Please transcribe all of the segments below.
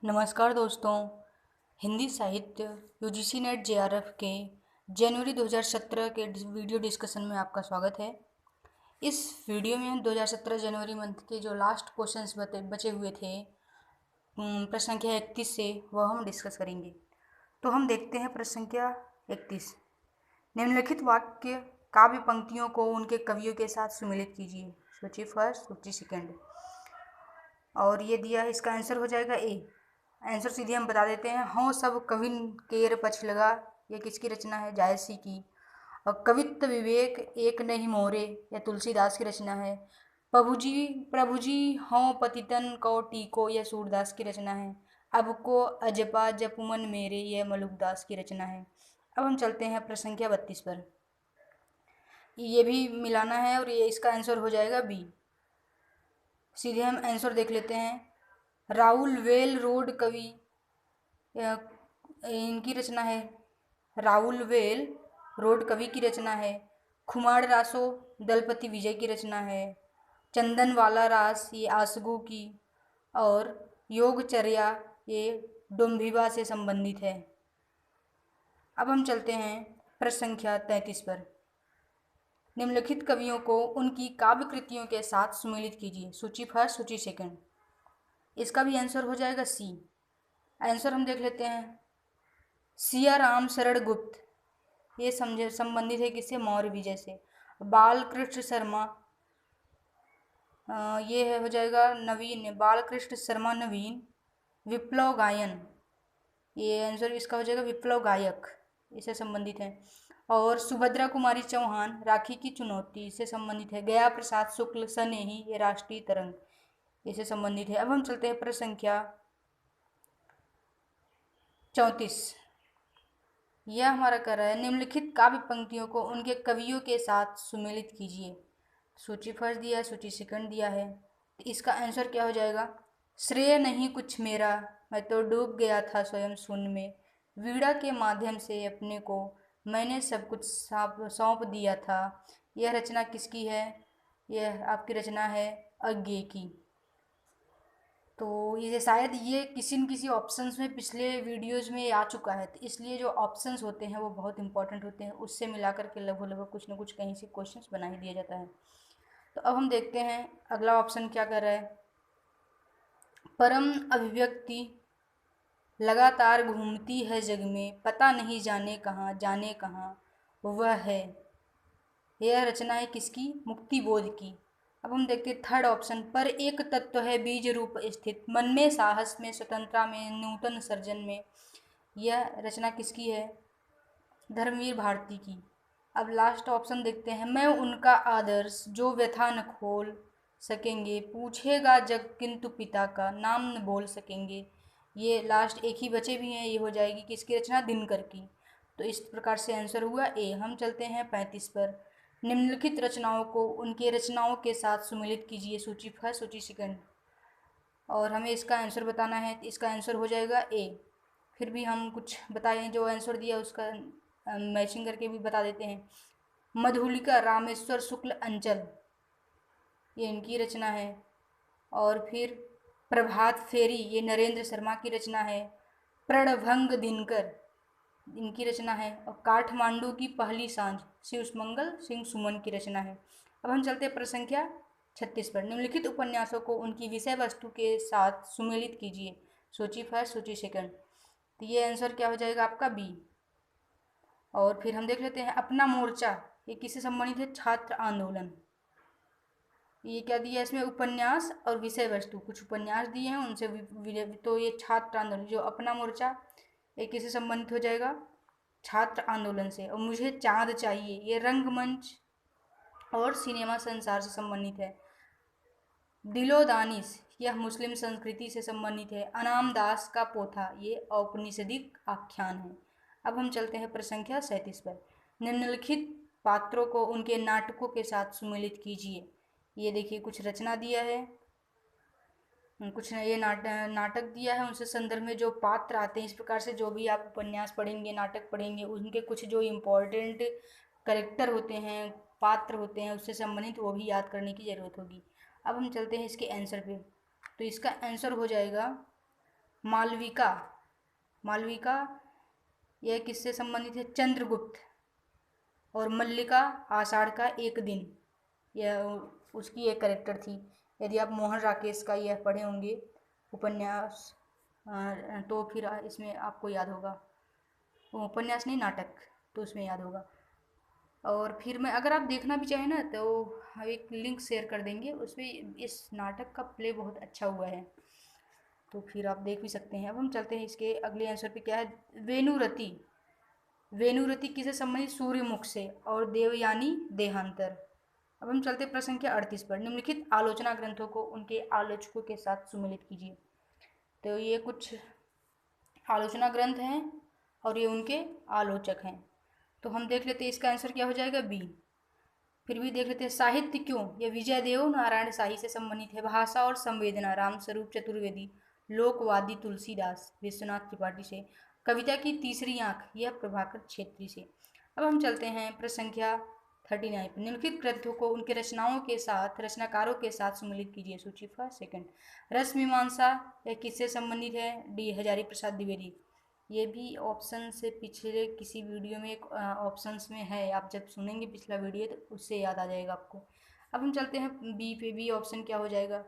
नमस्कार दोस्तों। हिंदी साहित्य यूजीसी नेट जेआरएफ के जनवरी 2017 के वीडियो डिस्कशन में आपका स्वागत है। इस वीडियो में हम 2017 जनवरी मंथ के जो लास्ट क्वेश्चंस बचे हुए थे प्रश्न संख्या 31 से वह हम डिस्कस करेंगे। तो हम देखते हैं प्रश्न संख्या 31। निम्नलिखित वाक्य काव्य पंक्तियों को उनके कवियों के साथ सुमिलित कीजिए। सूची फर्स्ट, सूची सेकेंड। और ये दिया है, इसका आंसर हो जाएगा ए। आंसर सीधे हम बता देते हैं। हों सब कविन केर पछ लगा, ये किसकी रचना है? जायसी की। और कवित्व विवेक एक नहीं मोरे, यह तुलसीदास की रचना है। प्रभुजी हों पतितन को टीको, यह सूरदास की रचना है। अब को अजपा जपुमन मेरे, यह मलुकदास की रचना है। अब हम चलते हैं प्रश्न संख्या 32 पर। ये भी मिलाना है और ये इसका आंसर हो जाएगा बी। सीधे हम आंसर देख लेते हैं। राहुल वेल रोड कवि, इनकी रचना है। राहुल वेल रोड कवि की रचना है। खुमाड़ रासो दलपति विजय की रचना है। चंदन वाला रास ये आसगू की। और योगचर्या ये डोम्भिबा से संबंधित है। अब हम चलते हैं प्रश्न संख्या 33 पर। निम्नलिखित कवियों को उनकी काव्य कृतियों के साथ सुमेलित कीजिए। सूची फर्स्ट, सूची सेकंड। इसका भी आंसर हो जाएगा सी। आंसर हम देख लेते हैं। सिया राम शरण गुप्त, ये समझे संबंधित है किससे? मौर्य विजय से। बालकृष्ण शर्मा, ये है हो जाएगा नवीन, बालकृष्ण शर्मा नवीन। विप्लव गायन, ये आंसर इसका हो जाएगा विप्लव गायक, इससे संबंधित है। और सुभद्रा कुमारी चौहान राखी की चुनौती, इससे संबंधित है। गया प्रसाद शुक्ल सनेही, ये राष्ट्रीय तरंग, इससे संबंधित है। अब हम चलते हैं प्रश्न संख्या 34। यह हमारा कर रहा है, निम्नलिखित काव्य पंक्तियों को उनके कवियों के साथ सुमेलित कीजिए। सूची फर्स्ट दिया है, सूची सेकंड दिया है। तो इसका आंसर क्या हो जाएगा? श्रेय नहीं कुछ मेरा, मैं तो डूब गया था स्वयं शून्य में। वीणा के माध्यम से अपने को मैंने सब कुछ सौंप दिया था। यह रचना किसकी है? यह आपकी रचना है अज्ञे की। तो ये शायद ये किसी न किसी ऑप्शंस में पिछले वीडियोस में आ चुका है, तो इसलिए जो ऑप्शंस होते हैं वो बहुत इंपॉर्टेंट होते हैं, उससे मिला करके लगभग लगभग कुछ ना कुछ कहीं से क्वेश्चंस बना ही दिया जाता है। तो अब हम देखते हैं अगला ऑप्शन क्या कर रहा है। परम अभिव्यक्ति लगातार घूमती है जग में, पता नहीं जाने कहाँ वह है। यह रचना है किसकी? मुक्ति बोध की। अब हम देखते हैं थर्ड ऑप्शन। पर एक तत्व है बीज रूप स्थित, मन में साहस में स्वतंत्रता में नूतन सर्जन में। यह रचना किसकी है? धर्मवीर भारती की। अब लास्ट ऑप्शन देखते हैं। मैं उनका आदर्श जो व्यथा न खोल सकेंगे, पूछेगा जग किंतु पिता का नाम न बोल सकेंगे। ये लास्ट एक ही बचे भी हैं, ये हो जाएगी किसकी रचना? दिनकर की। तो इस प्रकार से आंसर हुआ ए। हम चलते हैं 35 पर। निम्नलिखित रचनाओं को उनके रचनाओं के साथ सुमेलित कीजिए। सूची फर्स्ट, सूची सेकंड। और हमें इसका आंसर बताना है, इसका आंसर हो जाएगा ए। फिर भी हम कुछ बताएं, जो आंसर दिया उसका मैचिंग करके भी बता देते हैं। मधुलिका रामेश्वर शुक्ल अंचल, ये इनकी रचना है। और फिर प्रभात फेरी, ये नरेंद्र शर्मा की रचना है। प्रणभंग दिनकर, इनकी रचना है। और काठमांडू की पहली सांझ, शिव सुमंगल सिंह सुमन की रचना है। अब हम चलते हैं प्रश्न संख्या 36 पर। निम्नलिखित उपन्यासों को उनकी विषय वस्तु के साथ सुमेलित कीजिए। सूची फर्स्ट, सूची सेकंड। तो ये आंसर क्या हो जाएगा आपका? बी। और फिर हम देख लेते हैं अपना मोर्चा, ये किससे संबंधित है? छात्र आंदोलन। ये क्या दिया है इसमें? उपन्यास और विषय वस्तु, कुछ उपन्यास दिए हैं उनसे तो ये छात्र आंदोलन, जो अपना मोर्चा ये किससे संबंधित हो जाएगा? छात्र आंदोलन से। और मुझे चाँद चाहिए, ये रंगमंच और सिनेमा संसार से संबंधित है। दिलो दानिश, यह मुस्लिम संस्कृति से संबंधित है। अनाम दास का पोथा, ये औपनिषदिक आख्यान है। अब हम चलते हैं प्रश्न संख्या 37 पर। निम्नलिखित पात्रों को उनके नाटकों के साथ सुमेलित कीजिए। ये देखिए कुछ रचना दिया है, कुछ ये नाटक दिया है, उनसे संदर्भ में जो पात्र आते हैं। इस प्रकार से जो भी आप उपन्यास पढ़ेंगे, नाटक पढ़ेंगे, उनके कुछ जो इम्पोर्टेंट करेक्टर होते हैं, पात्र होते हैं, उससे संबंधित वो भी याद करने की ज़रूरत होगी। अब हम चलते हैं इसके आंसर पे। तो इसका आंसर हो जाएगा मालविका, मालविका यह किससे संबंधित है? चंद्रगुप्त। और मल्लिका आषाढ़ का एक दिन, यह उसकी एक करेक्टर थी। यदि आप मोहन राकेश का यह पढ़े होंगे उपन्यास तो फिर इसमें आपको याद होगा। उपन्यास नहीं, नाटक, तो उसमें याद होगा। और फिर मैं, अगर आप देखना भी चाहें ना तो एक लिंक शेयर कर देंगे, उसमें इस नाटक का प्ले बहुत अच्छा हुआ है, तो फिर आप देख भी सकते हैं। अब हम चलते हैं इसके अगले आंसर पे। क्या है? वेनुरति। वेनुरति किसे संबंधित? सूर्यमुख से। और देवयानी देहांतर। अब हम चलते प्रश्न संख्या 38 पर। निम्नलिखित आलोचना ग्रंथों को उनके आलोचकों के साथ सुमेलित कीजिए। तो ये कुछ आलोचना ग्रंथ हैं और ये उनके आलोचक हैं। तो हम देख लेते हैं इसका आंसर क्या हो जाएगा, बी। फिर भी देख लेते हैं साहित्य क्यों। ये विजय देव नारायण शाही से संबंधित है। भाषा और संवेदना राम स्वरूप चतुर्वेदी। लोकवादी तुलसीदास विश्वनाथ त्रिपाठी से। कविता की तीसरी आंख यह प्रभाकर छेत्री से। अब हम चलते हैं प्रश्न संख्या 39 पर। निम्नलिखित ग्रंथों को उनके रचनाओं के साथ, रचनाकारों के साथ सम्मिलित कीजिए। सूची फर्स्ट सेकंड। रस मीमांसा यह किससे संबंधित है? डी हजारी प्रसाद द्विवेदी। ये भी ऑप्शन से पिछले किसी वीडियो में एक ऑप्शंस में है, आप जब सुनेंगे पिछला वीडियो तो उससे याद आ जाएगा आपको। अब हम चलते हैं बी पे। बी ऑप्शन क्या हो जाएगा?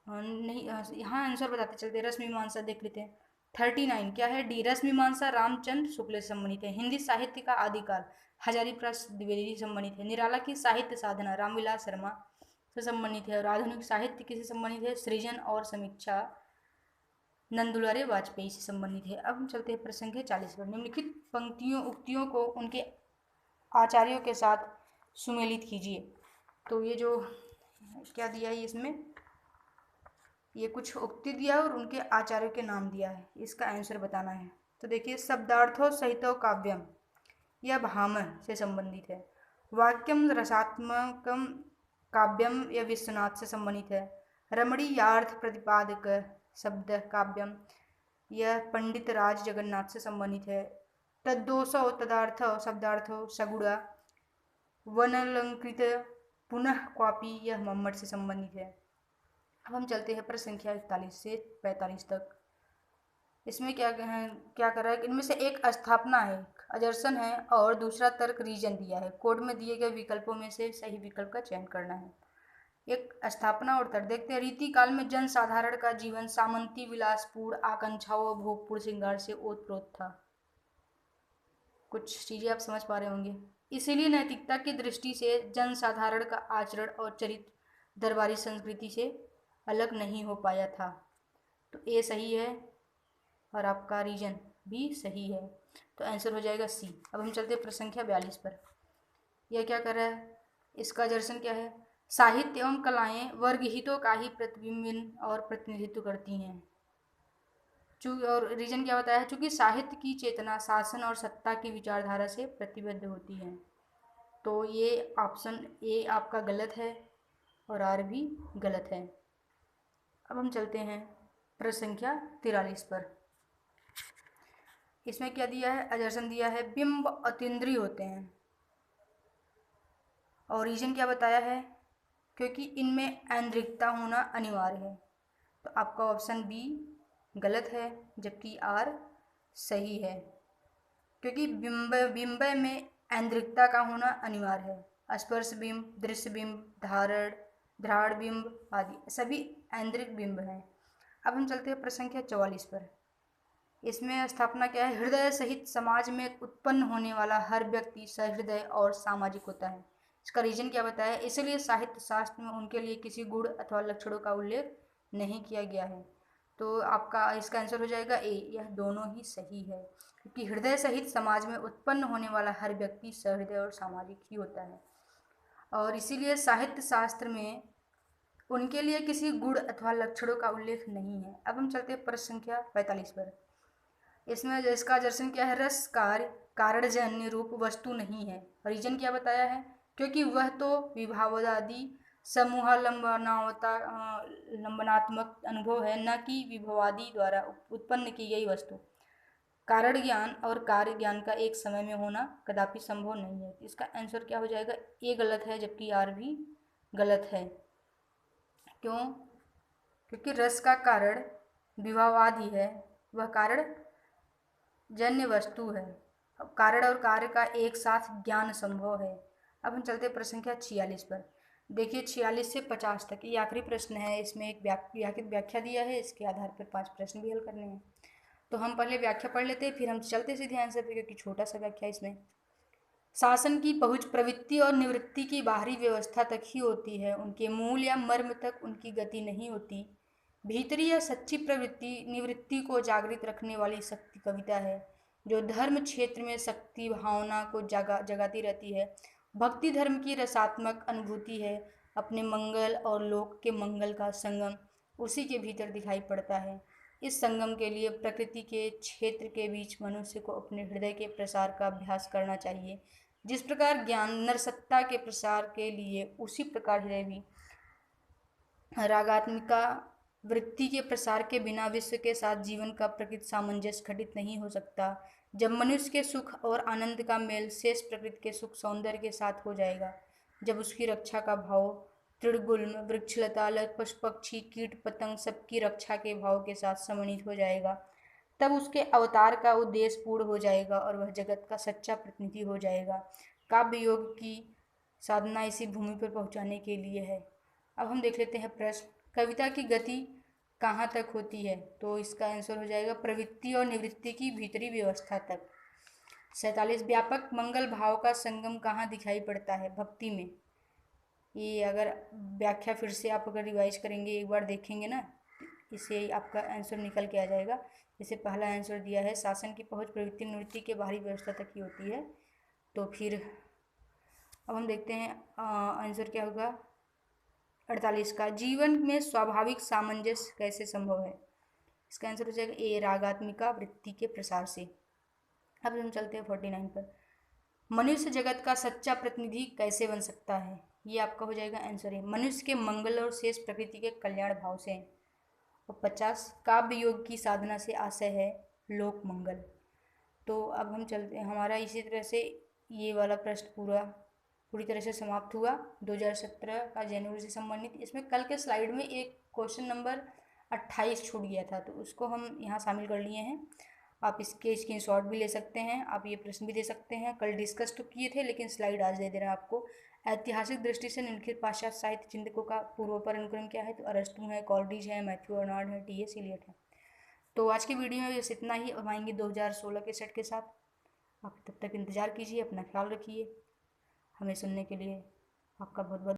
नहीं, यहाँ आंसर बताते चलते। रस मीमांसा देख लेते हैं। 39 क्या है? डी। रस मीमांसा रामचंद्र शुक्ल से संबंधित है। हिंदी साहित्य का आदिकाल हजारी प्रसाद द्विवेदी से संबंधित है। निराला की साहित्य साधना रामविलास शर्मा से संबंधित है। और आधुनिक साहित्य किसे संबंधित है? सृजन और समीक्षा नंदुलारे वाजपेयी से संबंधित है। अब हम चलते हैं प्रश्न संख्या 40 पर। निम्नलिखित पंक्तियों उक्तियों को उनके आचार्यों के साथ सुमेलित कीजिए। तो ये जो क्या दिया है इसमें, ये कुछ उक्ति दिया है और उनके आचार्यों के नाम दिया है, इसका आंसर बताना है। तो देखिए, शब्दार्थो सहितो काव्यम यह भामह से संबंधित है। वाक्यम रसात्मकम काव्यम यह विश्वनाथ से संबंधित है। रमणीयार्थ प्रतिपादक शब्द काव्यम यह पंडित राज जगन्नाथ से संबंधित है। तद्दोषो तदार्थ शब्दार्थो सगुड़ा वनलंकृत पुनः क्वापी यह मम्मट से संबंधित है। अब हम चलते हैं प्रश्न संख्या 41 से 45 तक। इसमें क्या कर रहा है कि इनमें से एक स्थापना है, अजर्सन है और दूसरा तर्क रीजन दिया है। कोड में दिए गए विकल्पों में से सही विकल्प का चयन करना है। एक स्थापना और तर्क देखते हैं। रीति काल में जन साधारण का जीवन सामंती विलासपूर्ण आकांक्षाओं भोगपूर्ण श्रृंगार से ओतप्रोत था। कुछ चीजें आप समझ पा रहे होंगे। इसीलिए नैतिकता की दृष्टि से जन साधारण का आचरण और चरित्र दरबारी संस्कृति से अलग नहीं हो पाया था। तो ए सही है और आपका रीजन भी सही है, तो आंसर हो जाएगा सी। अब हम चलते हैं प्रश्न संख्या 42 पर। यह क्या कर रहा है? इसका दर्शन क्या है? साहित्य एवं कलाएं वर्गहितों का ही प्रतिबिंब और प्रतिनिधित्व करती हैं। और रीजन क्या बताया है? चूंकि साहित्य की चेतना शासन और सत्ता की विचारधारा से प्रतिबद्ध होती है। तो ये ऑप्शन ए आपका गलत है और आर भी गलत है। अब हम चलते हैं प्रश्न संख्या 43 पर। इसमें क्या दिया है? अजर्सन दिया है। बिंब अतीन्द्रिय होते हैं और रीजन क्या बताया है? क्योंकि इनमें ऐन्द्रिकता होना अनिवार्य है। तो आपका ऑप्शन बी गलत है जबकि आर सही है, क्योंकि बिंब में ऐन्द्रिकता का होना अनिवार्य है। स्पर्श बिंब, दृश्य बिंब, धारण बिंब आदि सभी ऐन्द्रिक बिंब हैं। अब हम चलते हैं प्रश्न संख्या 44 पर। इसमें स्थापना क्या है? हृदय सहित समाज में उत्पन्न होने वाला हर व्यक्ति सहृदय और सामाजिक होता है। इसका रीजन क्या बताया है? इसलिए साहित्य शास्त्र में उनके लिए किसी गुण अथवा लक्षणों का उल्लेख नहीं किया गया है। तो आपका इसका आंसर हो जाएगा ए। यह दोनों ही सही है, क्योंकि हृदय सहित समाज में उत्पन्न होने वाला हर व्यक्ति सहृदय और सामाजिक ही होता है, और इसीलिए साहित्य शास्त्र में उनके लिए किसी गुण अथवा लक्षणों का उल्लेख नहीं है। अब हम चलते हैं प्रश्न संख्या 45 पर। इसमें इसका दर्शन क्या है? रस कार्य कारणजन्य रूप वस्तु नहीं है। रीजन क्या बताया है? क्योंकि वह तो विभावादि लंबनात्मक अनुभव है, न कि विभवादि द्वारा उत्पन्न की गई वस्तु। कारण ज्ञान और कार्य ज्ञान का एक समय में होना कदापि संभव नहीं है। इसका आंसर क्या हो जाएगा? ए गलत है जबकि आर भी गलत है। क्यों? क्योंकि रस का कारण विभावाद ही है, वह कारण जन्य वस्तु है। अब कारण और कार्य का एक साथ ज्ञान संभव है। अब हम चलते प्रश्न संख्या 46 पर। देखिए 46 से 50 तक ये आखिरी प्रश्न है। इसमें एक व्याख्या दिया है, इसके आधार पर 5 प्रश्न भी हल करने हैं। तो हम पहले व्याख्या पढ़ लेते हैं, फिर हम चलते सीधे आंसर पे, क्योंकि छोटा सा व्याख्या इसमें। शासन की पहुंच प्रवृत्ति और निवृत्ति की बाहरी व्यवस्था तक ही होती है, उनके मूल या मर्म तक उनकी गति नहीं होती। भीतरी या सच्ची प्रवृत्ति निवृत्ति को जागृत रखने वाली शक्ति कविता है, जो धर्म क्षेत्र में शक्ति भावना को जगाती रहती है। भक्ति धर्म की रसात्मक अनुभूति है, अपने मंगल और लोक के मंगल का संगम उसी के भीतर दिखाई पड़ता है। इस संगम के लिए प्रकृति के क्षेत्र के बीच मनुष्य को अपने हृदय के प्रसार का अभ्यास करना चाहिए। जिस प्रकार ज्ञान नरसत्ता के प्रसार के लिए, उसी प्रकार हृदय भी रागात्मिका वृत्ति के प्रसार के बिना विश्व के साथ जीवन का प्रकृति सामंजस्य घटित नहीं हो सकता। जब मनुष्य के सुख और आनंद का मेल शेष प्रकृति के सुख सौंदर्य के साथ हो जाएगा, जब उसकी रक्षा का भाव तृणगुल्म वृक्षलता पशु पक्षी कीट पतंग सबकी रक्षा के भाव के साथ समन्वित हो जाएगा, तब उसके अवतार का उद्देश्य पूर्ण हो जाएगा और वह जगत का सच्चा प्रतिनिधि हो जाएगा। काव्य योग की साधना इसी भूमि पर पहुंचाने के लिए है। अब हम देख लेते हैं प्रश्न, कविता की गति कहाँ तक होती है? तो इसका आंसर हो जाएगा प्रवृत्ति और निवृत्ति की भीतरी व्यवस्था तक। 47 व्यापक मंगल भाव का संगम कहाँ दिखाई पड़ता है? भक्ति में। ये अगर व्याख्या फिर से आप अगर रिवाइज करेंगे, एक बार देखेंगे ना, इससे आपका आंसर निकल के आ जाएगा। जैसे पहला आंसर दिया है शासन की पहुंच प्रवृत्ति निवृत्ति के बाहरी व्यवस्था तक ही होती है। तो फिर अब हम देखते हैं आंसर क्या होगा 48 का, जीवन में स्वाभाविक सामंजस्य कैसे संभव है? इसका आंसर हो जाएगा ए, रागात्मिका वृत्ति के प्रसार से। अब हम चलते हैं 49 पर, मनुष्य जगत का सच्चा प्रतिनिधि कैसे बन सकता है? ये आपका हो जाएगा आंसर है, मनुष्य के मंगल और शेष प्रकृति के कल्याण भाव से। और 50, काव्य योग की साधना से आशय है लोक मंगल। तो अब हम चलते हैं, हमारा इसी तरह से ये वाला प्रश्न पूरी तरह से समाप्त हुआ 2017 का जनवरी से संबंधित। इसमें कल के स्लाइड में एक क्वेश्चन नंबर 28 छूट गया था, तो उसको हम यहाँ शामिल कर लिए हैं। आप इसके स्क्रीनशॉट भी ले सकते हैं, आप ये प्रश्न भी दे सकते हैं। कल डिस्कस तो किए थे, लेकिन स्लाइड आज दे रहे हैं आपको। ऐतिहासिक दृष्टि से निम्नलिखित पाश्चात्य साहित्य चिंतकों का पूर्वोपर अनुक्रम क्या है? तो अरस्तु है, कॉलरिज है, मैथ्यू अर्नाल्ड है, टी.एस. इलियट है। तो आज की वीडियो में बस इतना ही। अब आएंगे 2016 के सेट के साथ। आप तब तक इंतज़ार कीजिए, अपना ख्याल रखिए। हमें सुनने के लिए आपका बहुत बहुत